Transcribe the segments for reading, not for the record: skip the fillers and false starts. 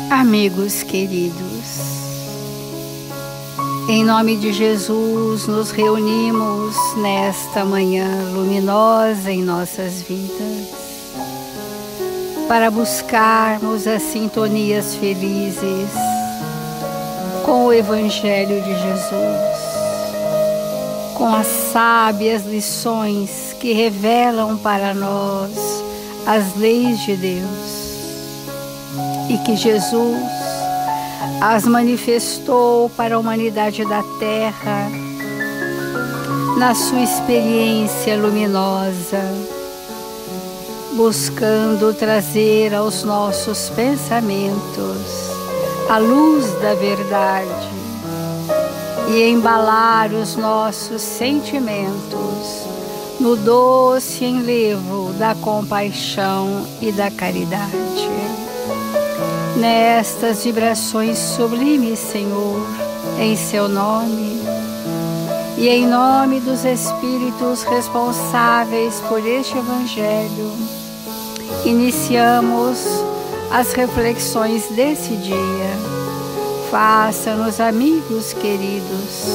Amigos queridos, em nome de Jesus nos reunimos nesta manhã luminosa em nossas vidas para buscarmos as sintonias felizes com o Evangelho de Jesus, com as sábias lições que revelam para nós as leis de Deus e que Jesus as manifestou para a humanidade da Terra na sua experiência luminosa, buscando trazer aos nossos pensamentos a luz da verdade e embalar os nossos sentimentos no doce enlevo da compaixão e da caridade. Nestas vibrações sublimes, Senhor, em Seu nome e em nome dos Espíritos responsáveis por este Evangelho, iniciamos as reflexões desse dia. Faça-nos, amigos queridos,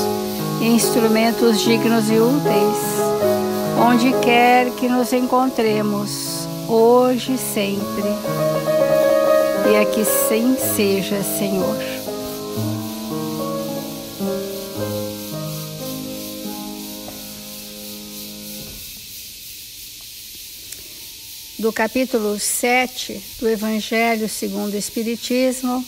instrumentos dignos e úteis, onde quer que nos encontremos, hoje e sempre. E aqui sim seja, Senhor. Do capítulo 7 do Evangelho segundo o Espiritismo,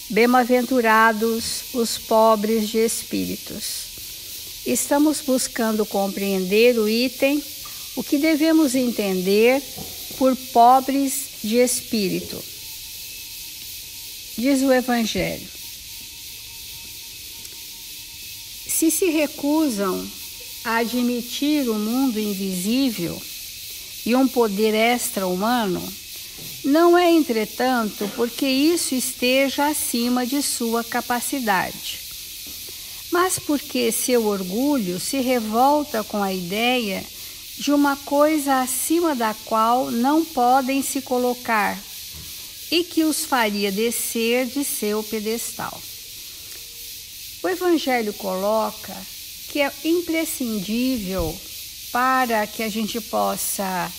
bem-aventurados os pobres de espíritos. Estamos buscando compreender o item, o que devemos entender por pobres de espírito. Diz o Evangelho: se recusam a admitir o mundo invisível e um poder extra-humano, não é, entretanto, porque isso esteja acima de sua capacidade, mas porque seu orgulho se revolta com a ideia de uma coisa acima da qual não podem se colocar e que os faria descer de seu pedestal. O Evangelho coloca que é imprescindível para que a gente possa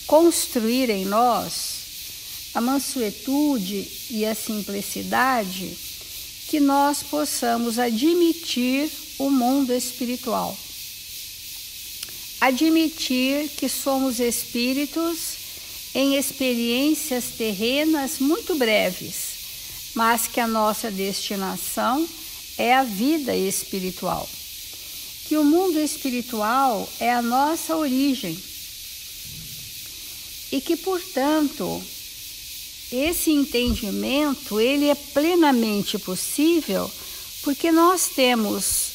construir em nós a mansuetude e a simplicidade, que nós possamos admitir o mundo espiritual. Admitir que somos espíritos em experiências terrenas muito breves, mas que a nossa destinação é a vida espiritual. Que o mundo espiritual é a nossa origem. E que, portanto, esse entendimento ele é plenamente possível porque nós temos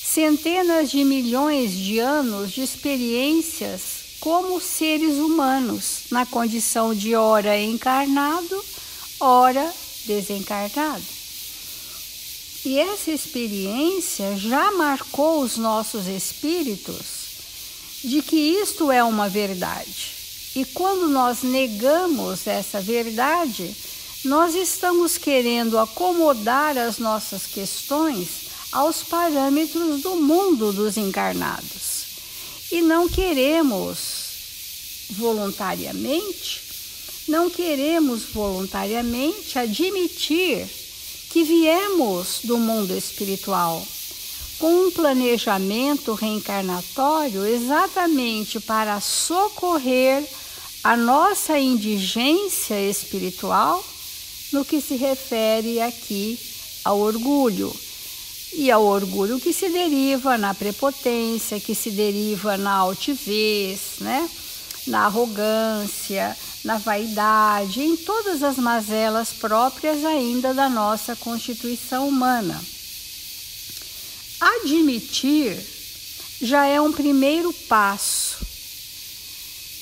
centenas de milhões de anos de experiências como seres humanos, na condição de ora encarnado, ora desencarnado. E essa experiência já marcou os nossos espíritos de que isto é uma verdade. E quando nós negamos essa verdade, nós estamos querendo acomodar as nossas questões aos parâmetros do mundo dos encarnados. E não queremos voluntariamente admitir que viemos do mundo espiritual com um planejamento reencarnatório exatamente para socorrer a nossa indigência espiritual no que se refere aqui ao orgulho. E ao orgulho que se deriva na prepotência, que se deriva na altivez, né? Na arrogância, na vaidade, em todas as mazelas próprias ainda da nossa constituição humana. Admitir já é um primeiro passo,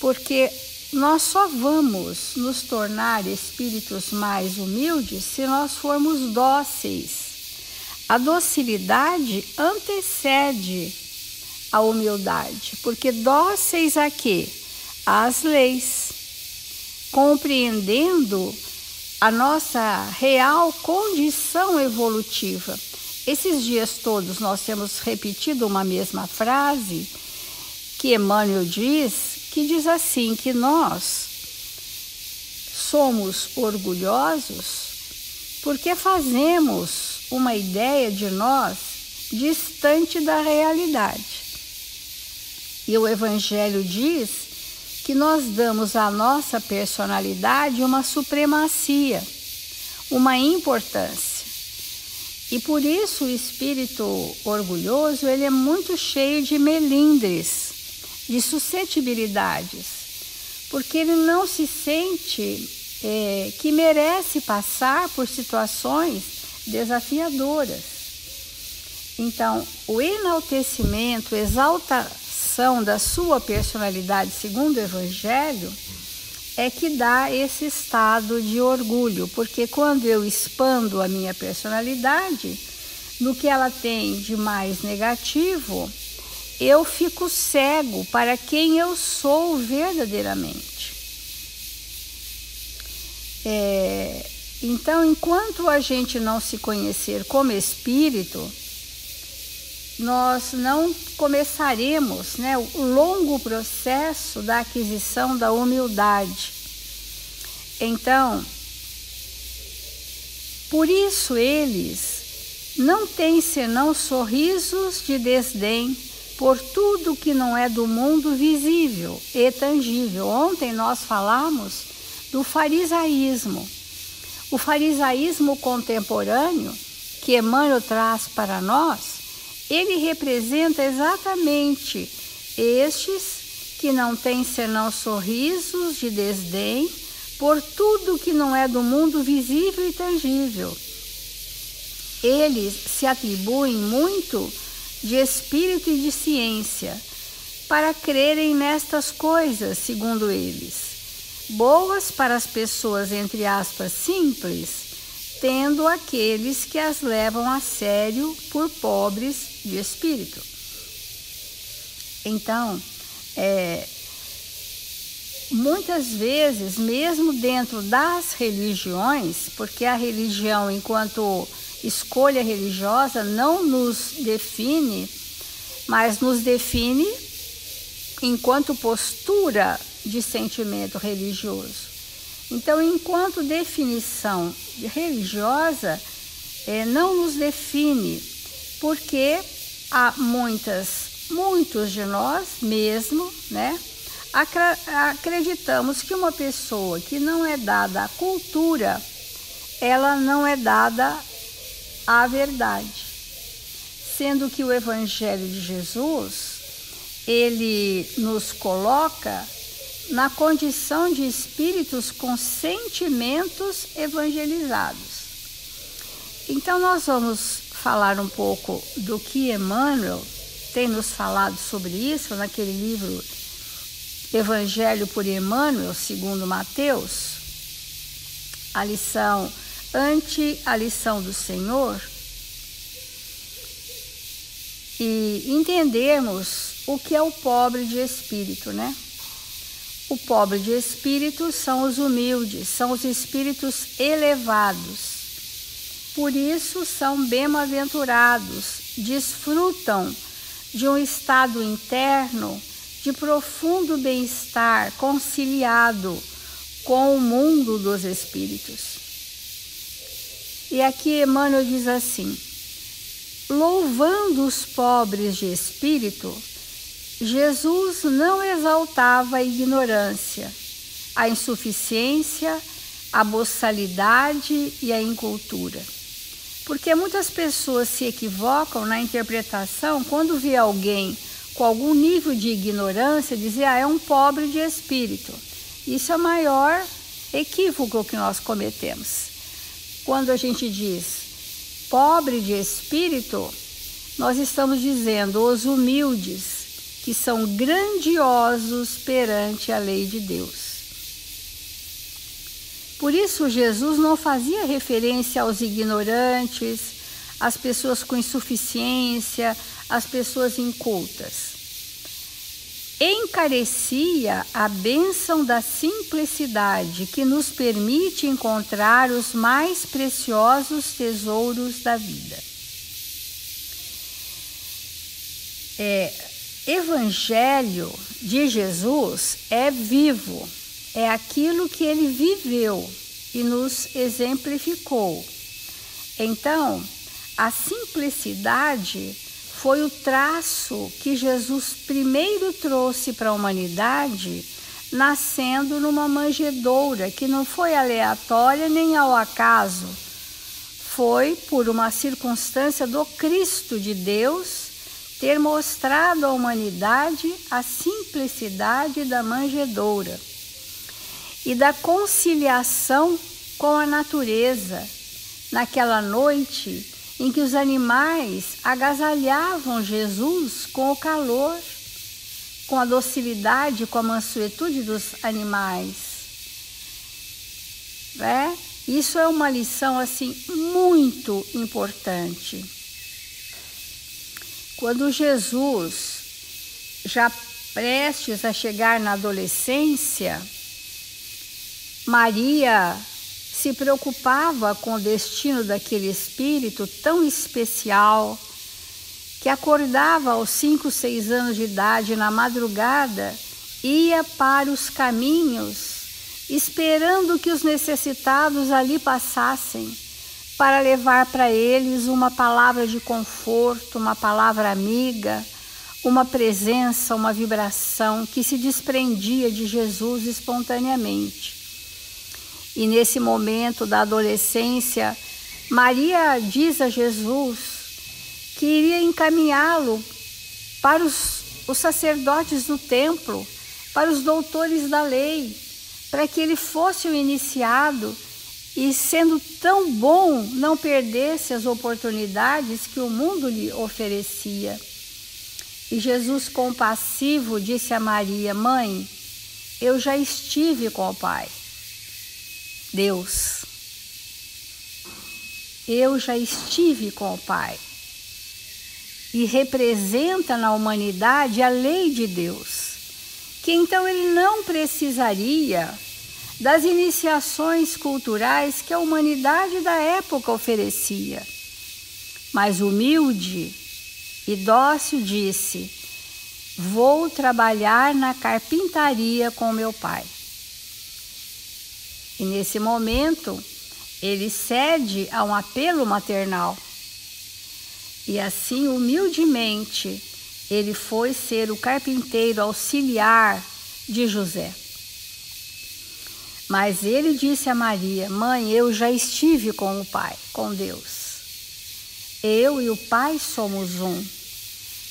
porque nós só vamos nos tornar espíritos mais humildes se nós formos dóceis. A docilidade antecede a humildade, porque dóceis a quê? Às leis, compreendendo a nossa real condição evolutiva. Esses dias todos nós temos repetido uma mesma frase que Emmanuel diz assim, que nós somos orgulhosos porque fazemos uma ideia de nós distante da realidade. E o Evangelho diz que nós damos à nossa personalidade uma supremacia, uma importância. E por isso o espírito orgulhoso, ele é muito cheio de melindres, de suscetibilidades, porque ele não se sente que merece passar por situações desafiadoras. Então, o enaltecimento, exaltação da sua personalidade, segundo o Evangelho, é que dá esse estado de orgulho, porque quando eu expando a minha personalidade, no que ela tem de mais negativo, eu fico cego para quem eu sou verdadeiramente. Então, enquanto a gente não se conhecer como espírito, nós não começaremos, o longo processo da aquisição da humildade. Então, por isso eles não têm senão sorrisos de desdém por tudo que não é do mundo visível e tangível. Ontem nós falamos do farisaísmo. O farisaísmo contemporâneo, que Emmanuel traz para nós, ele representa exatamente estes que não têm senão sorrisos de desdém por tudo que não é do mundo visível e tangível. Eles se atribuem muito de espírito e de ciência para crerem nestas coisas, segundo eles, boas para as pessoas, entre aspas, simples, tendo aqueles que as levam a sério por pobres de espírito. Então, muitas vezes, mesmo dentro das religiões, porque a religião, enquanto escolha religiosa, não nos define, mas nos define enquanto postura de sentimento religioso. Então, enquanto definição religiosa, não nos define, porque há muitos de nós mesmo, acreditamos que uma pessoa que não é dada à cultura, ela não é dada à verdade. Sendo que o Evangelho de Jesus, ele nos coloca na condição de espíritos com sentimentos evangelizados. Então, nós vamos falar um pouco do que Emmanuel tem nos falado sobre isso, naquele livro Evangelho por Emmanuel, segundo Mateus, a lição ante a lição do Senhor, e entendermos o que é o pobre de espírito, O pobre de espírito são os humildes, são os espíritos elevados. Por isso são bem-aventurados, desfrutam de um estado interno de profundo bem-estar, conciliado com o mundo dos espíritos. E aqui Emmanuel diz assim: louvando os pobres de espírito, Jesus não exaltava a ignorância, a insuficiência, a boçalidade e a incultura. Porque muitas pessoas se equivocam na interpretação quando vê alguém com algum nível de ignorância dizer, é um pobre de espírito. Isso é o maior equívoco que nós cometemos. Quando a gente diz pobre de espírito, nós estamos dizendo os humildes, que são grandiosos perante a lei de Deus. Por isso, Jesus não fazia referência aos ignorantes, às pessoas com insuficiência, às pessoas incultas. Encarecia a bênção da simplicidade que nos permite encontrar os mais preciosos tesouros da vida. Evangelho de Jesus é vivo, é aquilo que ele viveu e nos exemplificou. Então, a simplicidade foi o traço que Jesus primeiro trouxe para a humanidade, nascendo numa manjedoura, que não foi aleatória nem ao acaso. Foi por uma circunstância do Cristo de Deus ter mostrado à humanidade a simplicidade da manjedoura e da conciliação com a natureza, naquela noite em que os animais agasalhavam Jesus com o calor, com a docilidade, com a mansuetude dos animais. Isso é uma lição assim muito importante. Quando Jesus, já prestes a chegar na adolescência, Maria se preocupava com o destino daquele espírito tão especial, que acordava aos 5, 6 anos de idade na madrugada, ia para os caminhos, esperando que os necessitados ali passassem, para levar para eles uma palavra de conforto, uma palavra amiga, uma presença, uma vibração que se desprendia de Jesus espontaneamente. E nesse momento da adolescência, Maria diz a Jesus que iria encaminhá-lo para os sacerdotes do templo, para os doutores da lei, para que ele fosse o iniciado e, sendo tão bom, não perdesse as oportunidades que o mundo lhe oferecia. E Jesus, compassivo, disse a Maria: Mãe, eu já estive com o Pai. Deus, eu já estive com o Pai. E representa na humanidade a lei de Deus, que então ele não precisaria das iniciações culturais que a humanidade da época oferecia. Mas humilde e dócil disse: vou trabalhar na carpintaria com meu pai. E nesse momento, ele cede a um apelo maternal. E assim, humildemente, ele foi ser o carpinteiro auxiliar de José. Mas ele disse a Maria: Mãe, eu já estive com o Pai, com Deus. Eu e o Pai somos um.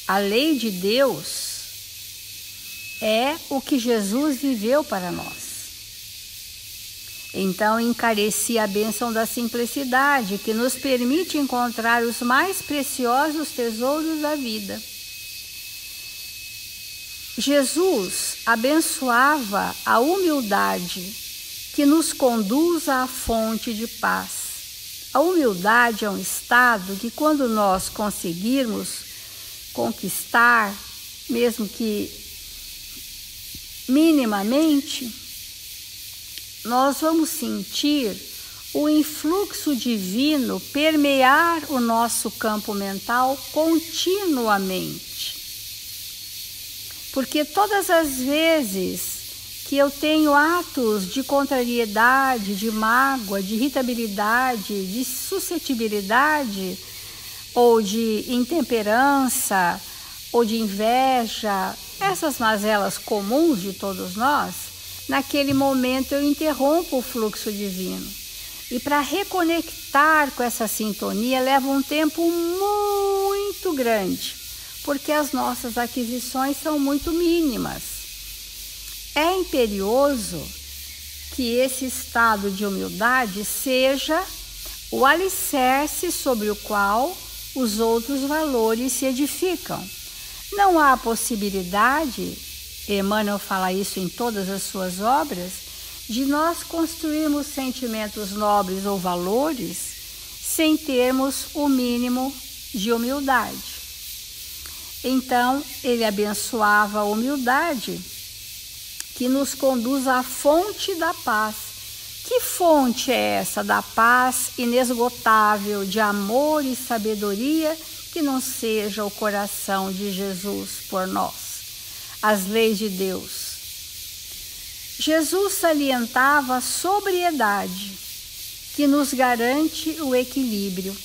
A lei de Deus é o que Jesus viveu para nós. Então, encareci a bênção da simplicidade, que nos permite encontrar os mais preciosos tesouros da vida. Jesus abençoava a humildade que nos conduz à fonte de paz. A humildade é um estado que, quando nós conseguirmos conquistar, mesmo que minimamente, nós vamos sentir o influxo divino permear o nosso campo mental continuamente. Porque todas as vezes que eu tenho atos de contrariedade, de mágoa, de irritabilidade, de suscetibilidade, ou de intemperança, ou de inveja, essas mazelas comuns de todos nós, naquele momento eu interrompo o fluxo divino. E para reconectar com essa sintonia leva um tempo muito grande, porque as nossas aquisições são muito mínimas. É imperioso que esse estado de humildade seja o alicerce sobre o qual os outros valores se edificam. Não há possibilidade, Emmanuel fala isso em todas as suas obras, de nós construirmos sentimentos nobres ou valores sem termos o mínimo de humildade. Então, ele abençoava a humildade que nos conduz à fonte da paz. Que fonte é essa da paz inesgotável, de amor e sabedoria, que não seja o coração de Jesus por nós, as leis de Deus? Jesus salientava a sobriedade, que nos garante o equilíbrio.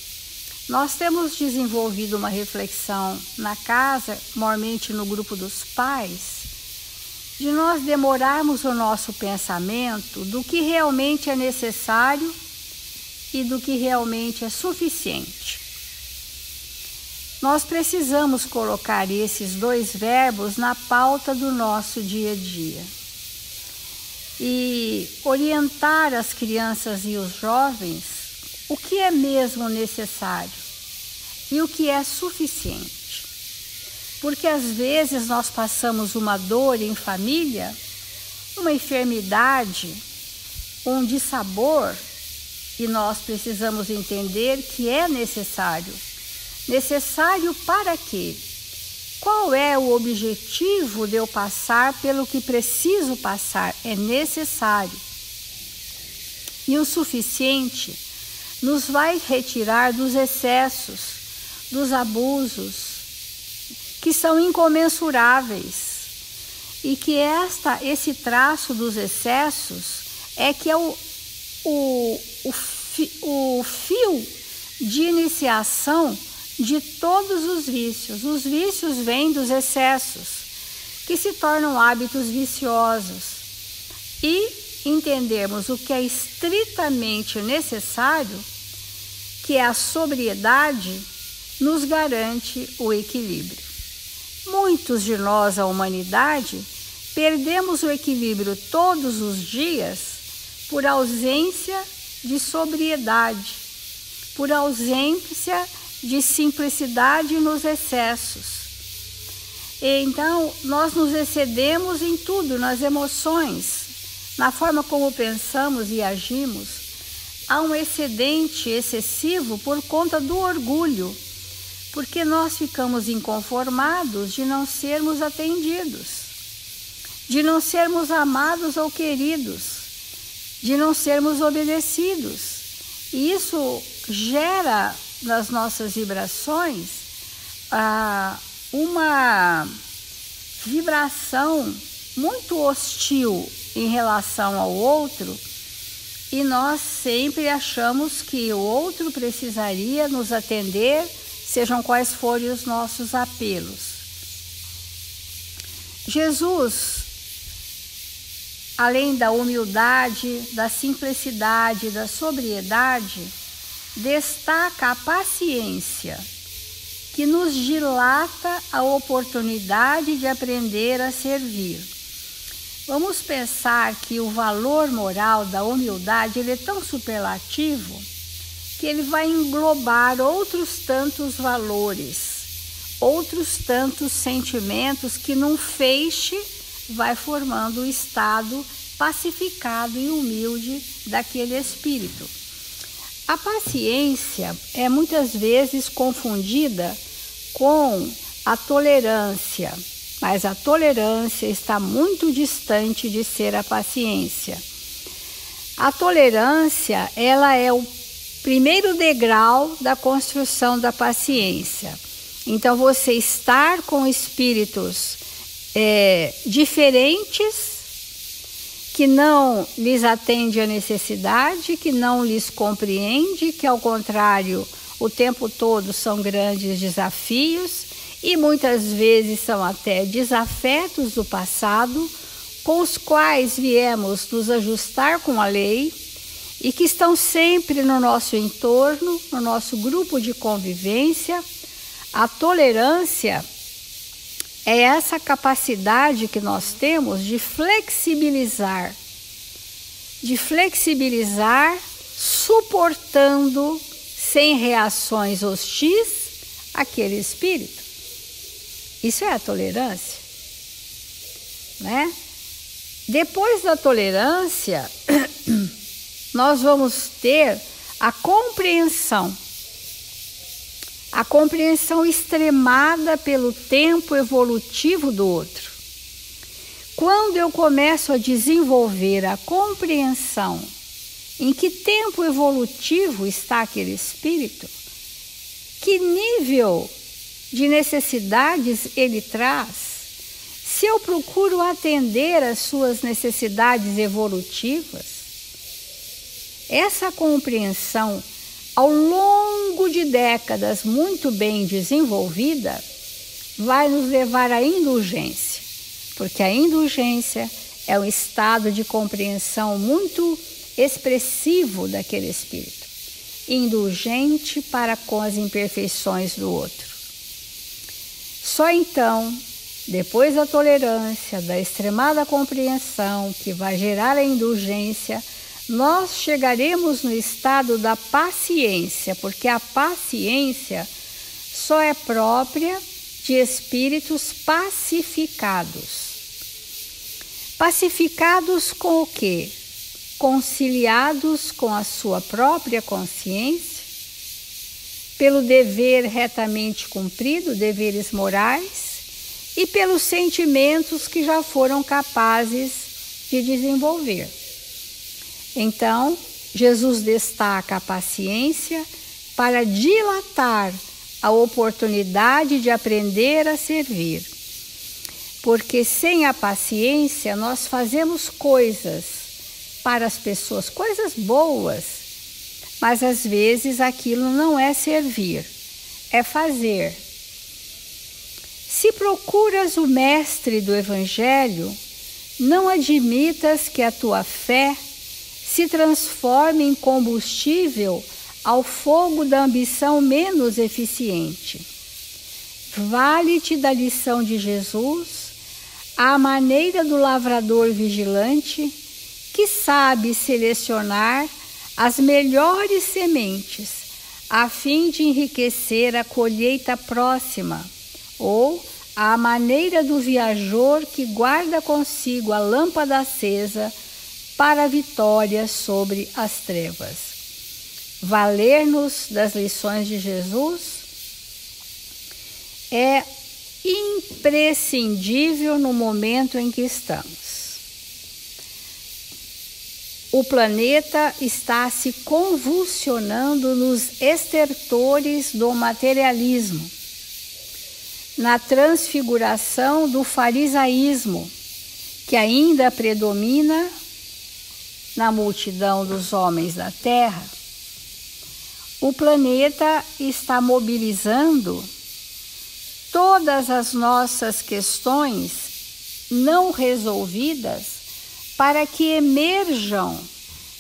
Nós temos desenvolvido uma reflexão na casa, maiormente no grupo dos pais, de nós demorarmos o nosso pensamento do que realmente é necessário e do que realmente é suficiente. Nós precisamos colocar esses dois verbos na pauta do nosso dia a dia e orientar as crianças e os jovens o que é mesmo necessário e o que é suficiente. Porque às vezes nós passamos uma dor em família, uma enfermidade, um dissabor, e nós precisamos entender que é necessário. Necessário para quê? Qual é o objetivo de eu passar pelo que preciso passar? É necessário. E o suficiente nos vai retirar dos excessos, dos abusos, que são incomensuráveis, e que esse traço dos excessos é que é o fio de iniciação de todos os vícios. Os vícios vêm dos excessos, que se tornam hábitos viciosos. E entendermos o que é estritamente necessário, que é a sobriedade, nos garante o equilíbrio. Muitos de nós, a humanidade, perdemos o equilíbrio todos os dias por ausência de sobriedade, por ausência de simplicidade nos excessos. E então, nós nos excedemos em tudo, nas emoções, na forma como pensamos e agimos. Há um excedente excessivo por conta do orgulho, porque nós ficamos inconformados de não sermos atendidos, de não sermos amados ou queridos, de não sermos obedecidos. E isso gera nas nossas vibrações uma vibração muito hostil em relação ao outro, e nós sempre achamos que o outro precisaria nos atender, sejam quais forem os nossos apelos. Jesus, além da humildade, da simplicidade, da sobriedade, destaca a paciência, que nos dilata a oportunidade de aprender a servir. Vamos pensar que o valor moral da humildade ele é tão superlativo que ele vai englobar outros tantos valores, outros tantos sentimentos que num feixe vai formando o estado pacificado e humilde daquele espírito. A paciência é muitas vezes confundida com a tolerância, mas a tolerância está muito distante de ser a paciência. A tolerância, ela é o primeiro degrau da construção da paciência. Então, você estar com espíritos diferentes, que não lhes atende a necessidade, que não lhes compreende, que ao contrário, o tempo todo são grandes desafios e muitas vezes são até desafetos do passado, com os quais viemos nos ajustar com a lei e que estão sempre no nosso entorno, no nosso grupo de convivência. A tolerância é essa capacidade que nós temos de flexibilizar, suportando sem reações hostis aquele espírito. Isso é a tolerância, né? Depois da tolerância, nós vamos ter a compreensão extremada pelo tempo evolutivo do outro. Quando eu começo a desenvolver a compreensão em que tempo evolutivo está aquele espírito, que nível de necessidades ele traz, se eu procuro atender às suas necessidades evolutivas, essa compreensão, ao longo de décadas muito bem desenvolvida, vai nos levar à indulgência, porque a indulgência é um estado de compreensão muito expressivo daquele espírito, indulgente para com as imperfeições do outro. Só então, depois da tolerância, da extremada compreensão que vai gerar a indulgência, nós chegaremos no estado da paciência, porque a paciência só é própria de espíritos pacificados. Pacificados com o quê? Conciliados com a sua própria consciência, pelo dever retamente cumprido, deveres morais, e pelos sentimentos que já foram capazes de desenvolver. Então, Jesus destaca a paciência para dilatar a oportunidade de aprender a servir. Porque sem a paciência nós fazemos coisas para as pessoas, coisas boas, mas às vezes aquilo não é servir, é fazer. Se procuras o mestre do Evangelho, não admitas que a tua fé se transforme em combustível ao fogo da ambição menos eficiente. Vale-te da lição de Jesus, à maneira do lavrador vigilante, que sabe selecionar as melhores sementes, a fim de enriquecer a colheita próxima, ou à maneira do viajor que guarda consigo a lâmpada acesa para a vitória sobre as trevas. Valer-nos das lições de Jesus é imprescindível no momento em que estamos. O planeta está se convulsionando nos estertores do materialismo, na transfiguração do farisaísmo, que ainda predomina na multidão dos homens da Terra. O planeta está mobilizando todas as nossas questões não resolvidas para que emerjam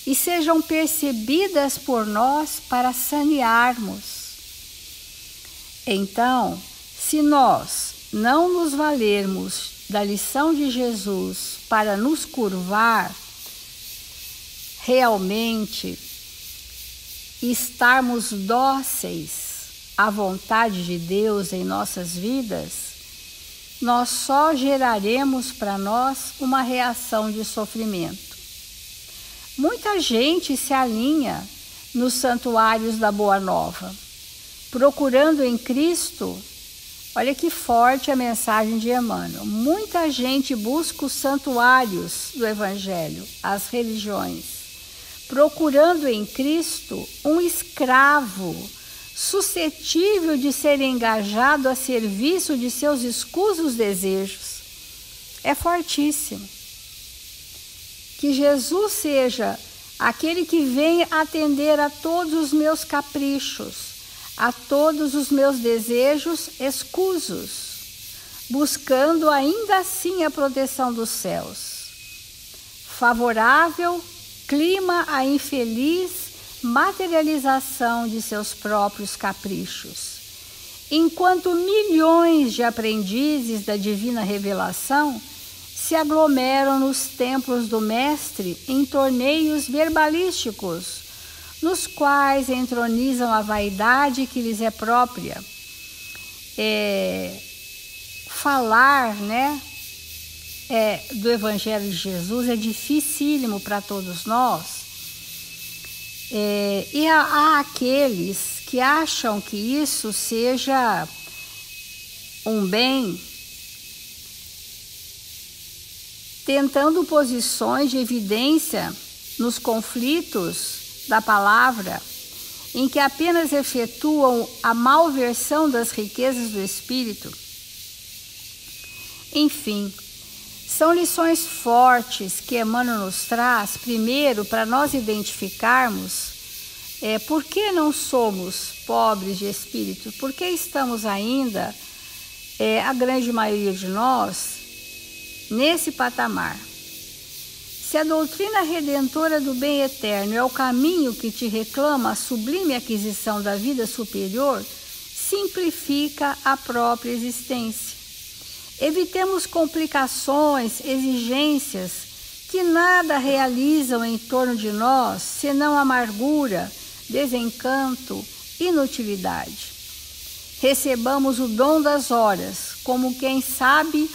e sejam percebidas por nós para sanearmos. Então, se nós não nos valermos da lição de Jesus para nos curvar, realmente estarmos dóceis à vontade de Deus em nossas vidas, nós só geraremos para nós uma reação de sofrimento. Muita gente se alinha nos santuários da Boa Nova, procurando em Cristo. Olha que forte a mensagem de Emmanuel. Muita gente busca os santuários do Evangelho, as religiões, procurando em Cristo um escravo suscetível de ser engajado a serviço de seus escusos desejos. É fortíssimo. Que Jesus seja aquele que vem atender a todos os meus caprichos, a todos os meus desejos escusos, buscando ainda assim a proteção dos céus. Favorável clima a infeliz materialização de seus próprios caprichos. Enquanto milhões de aprendizes da divina revelação se aglomeram nos templos do Mestre em torneios verbalísticos, nos quais entronizam a vaidade que lhes é própria. Falar, do Evangelho de Jesus é dificílimo para todos nós. E há aqueles que acham que isso seja um bem, tentando posições de evidência nos conflitos da palavra, em que apenas efetuam a malversão das riquezas do Espírito. Enfim, são lições fortes que Emmanuel nos traz, primeiro, para nós identificarmos por que não somos pobres de espírito, por que estamos ainda, a grande maioria de nós, nesse patamar. Se a doutrina redentora do bem eterno é o caminho que te reclama a sublime aquisição da vida superior, simplifica a própria existência. Evitemos complicações, exigências que nada realizam em torno de nós, senão amargura, desencanto, inutilidade. Recebamos o dom das horas, como quem sabe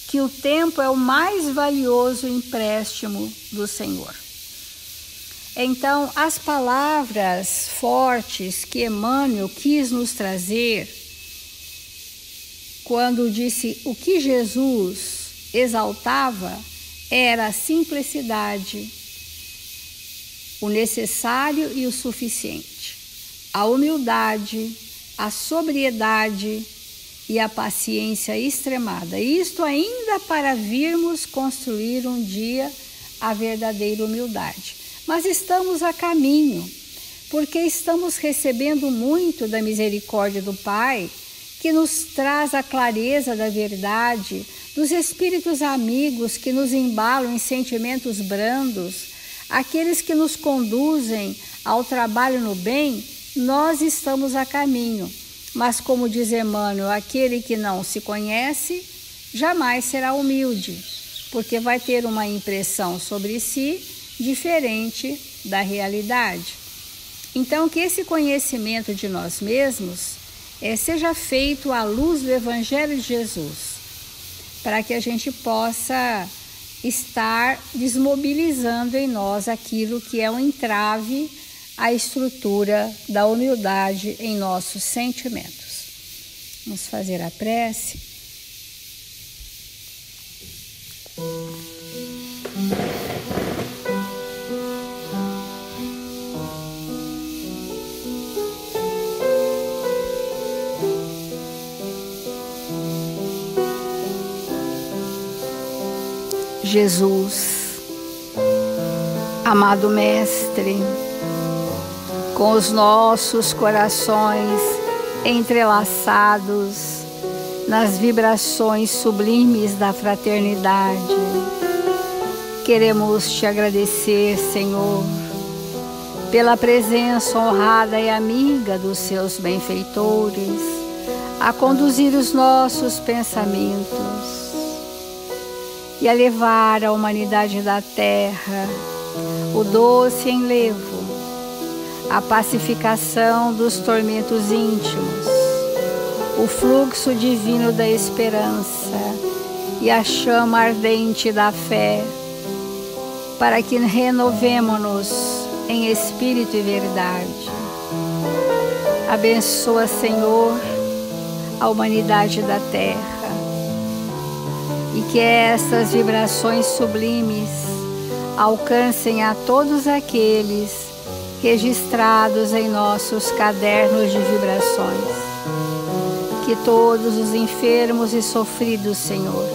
que o tempo é o mais valioso empréstimo do Senhor. Então, as palavras fortes que Emmanuel quis nos trazer, quando disse o que Jesus exaltava, era a simplicidade, o necessário e o suficiente, a humildade, a sobriedade e a paciência extremada. Isto ainda para virmos construir um dia a verdadeira humildade. Mas estamos a caminho, porque estamos recebendo muito da misericórdia do Pai, que nos traz a clareza da verdade, dos espíritos amigos que nos embalam em sentimentos brandos, aqueles que nos conduzem ao trabalho no bem. Nós estamos a caminho. Mas, como diz Emmanuel, aquele que não se conhece jamais será humilde, porque vai ter uma impressão sobre si diferente da realidade. Então, que esse conhecimento de nós mesmos seja feito à luz do Evangelho de Jesus, para que a gente possa estar desmobilizando em nós aquilo que é um entrave à estrutura da humildade em nossos sentimentos. Vamos fazer a prece. Jesus, amado Mestre, com os nossos corações entrelaçados nas vibrações sublimes da fraternidade, queremos te agradecer, Senhor, pela presença honrada e amiga dos seus benfeitores, a conduzir os nossos pensamentos e a levar à humanidade da terra o doce enlevo, a pacificação dos tormentos íntimos, o fluxo divino da esperança e a chama ardente da fé, para que renovemo-nos em espírito e verdade. Abençoa, Senhor, a humanidade da terra, e que estas vibrações sublimes alcancem a todos aqueles registrados em nossos cadernos de vibrações. Que todos os enfermos e sofridos, Senhor,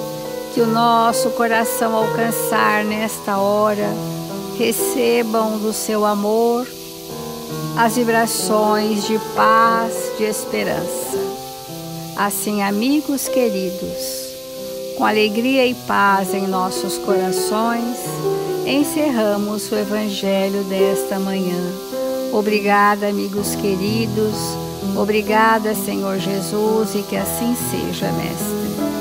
que o nosso coração alcançar nesta hora, recebam do seu amor as vibrações de paz, de esperança. Assim, amigos queridos, com alegria e paz em nossos corações, encerramos o Evangelho desta manhã. Obrigada, amigos queridos. Obrigada, Senhor Jesus, e que assim seja, Mestre.